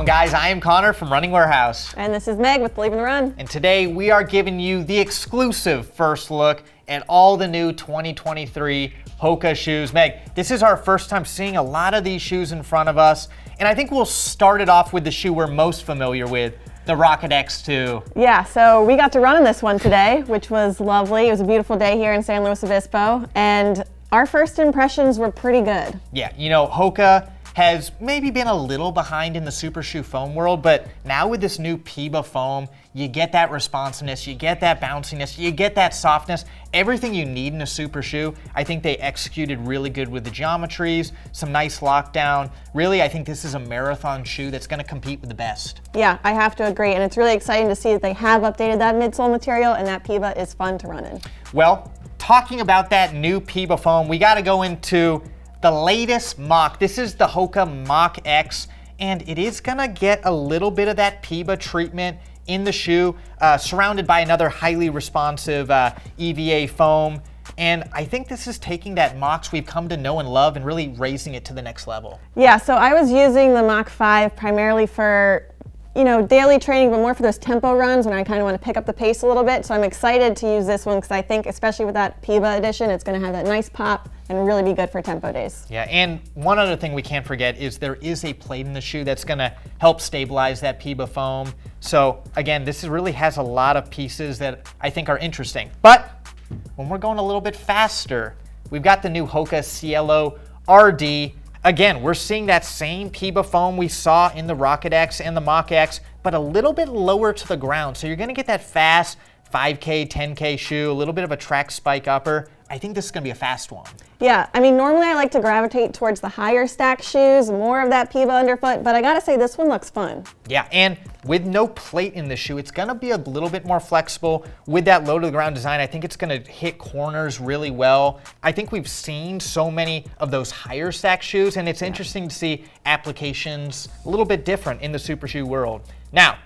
going, guys? I am Connor from Running Warehouse. And this is Meg with Believe in the Run. And today we are giving you the exclusive first look at all the new 2023 HOKA shoes. Meg, this is our first time seeing a lot of these shoes in front of us. And I think we'll start it off with the shoe we're most familiar with, the Rocket X2. Yeah, so we got to run in this one today, which was lovely. It was a beautiful day here in San Luis Obispo. And our first impressions were pretty good. Yeah, you know, HOKA has maybe been a little behind in the super shoe foam world, but now with this new PIBA foam, you get that responsiveness, you get that bounciness, you get that softness, everything you need in a super shoe. I think they executed really good with the geometries, some nice lockdown. Really, I think this is a marathon shoe that's gonna compete with the best. Yeah, I have to agree, and it's really exciting to see that they have updated that midsole material, and that PIBA is fun to run in. Well, talking about that new PIBA foam, we gotta go into the latest Mach. This is the HOKA Mach X, and it is gonna get a little bit of that PIBA treatment in the shoe, surrounded by another highly responsive EVA foam. And I think this is taking that Mach we've come to know and love and really raising it to the next level. Yeah, so I was using the Mach 5 primarily for, you know, daily training, but more for those tempo runs when I kind of want to pick up the pace a little bit. So I'm excited to use this one because I think, especially with that PIBA edition, it's going to have that nice pop and really be good for tempo days. Yeah, and one other thing we can't forget is there is a plate in the shoe that's going to help stabilize that PIBA foam. So again, this really has a lot of pieces that I think are interesting. But when we're going a little bit faster, we've got the new HOKA Cielo RD. Again, we're seeing that same PIBA foam we saw in the Rocket X and the Mach X, but a little bit lower to the ground. So you're gonna get that fast 5K, 10K shoe, a little bit of a track spike upper. I think this is gonna be a fast one. Yeah, I mean, normally I like to gravitate towards the higher stack shoes, more of that PIBA underfoot, but I gotta say this one looks fun. Yeah, and with no plate in the shoe, it's gonna be a little bit more flexible with that low to the ground design. I think it's gonna hit corners really well. I think we've seen so many of those higher stack shoes, and it's interesting to see applications a little bit different in the super shoe world. Now,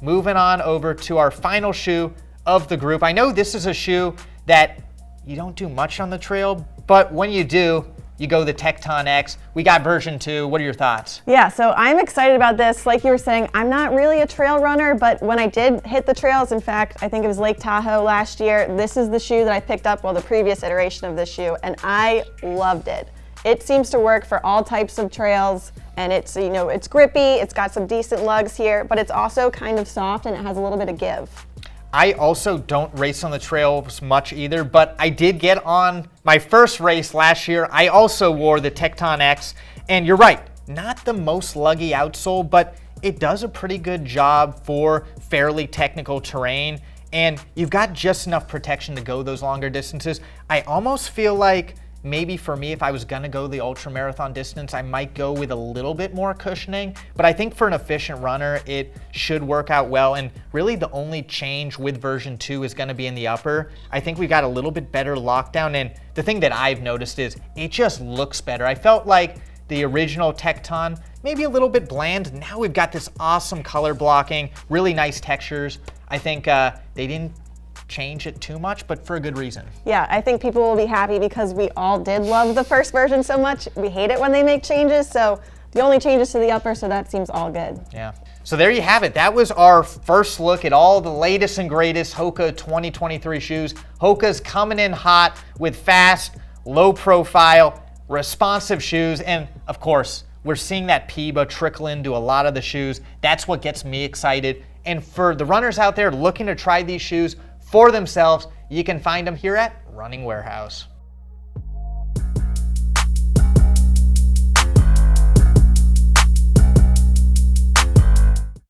moving on over to our final shoe of the group. I know this is a shoe that you don't do much on the trail, but when you do, you go the Tecton X. We got version 2. What are your thoughts? Yeah, so I'm excited about this. Like you were saying, I'm not really a trail runner, but when I did hit the trails, in fact, I think it was Lake Tahoe last year, this is the shoe that I picked up, well, the previous iteration of this shoe, and I loved it. It seems to work for all types of trails, and it's, you know, it's grippy, it's got some decent lugs here, but it's also kind of soft and it has a little bit of give. I also don't race on the trails much either, but I did get on my first race last year. I also wore the Tecton X, and you're right, not the most luggy outsole, but it does a pretty good job for fairly technical terrain, and you've got just enough protection to go those longer distances. I almost feel like maybe for me, if I was gonna go the ultra marathon distance, I might go with a little bit more cushioning, but I think for an efficient runner, it should work out well. And really the only change with version 2 is gonna be in the upper. I think we got a little bit better lockdown, and the thing that I've noticed is it just looks better. I felt like the original Tecton, maybe a little bit bland. Now we've got this awesome color blocking, really nice textures. I think they didn't change it too much, but for a good reason. Yeah, I think people will be happy because we all did love the first version so much. We hate it when they make changes, so the only changes to the upper, so that seems all good. Yeah. So there you have it. That was our first look at all the latest and greatest HOKA 2023 shoes. HOKA's coming in hot with fast, low profile, responsive shoes, and of course, we're seeing that PIBA trickle into a lot of the shoes. That's what gets me excited. And for the runners out there looking to try these shoes for themselves, you can find them here at Running Warehouse.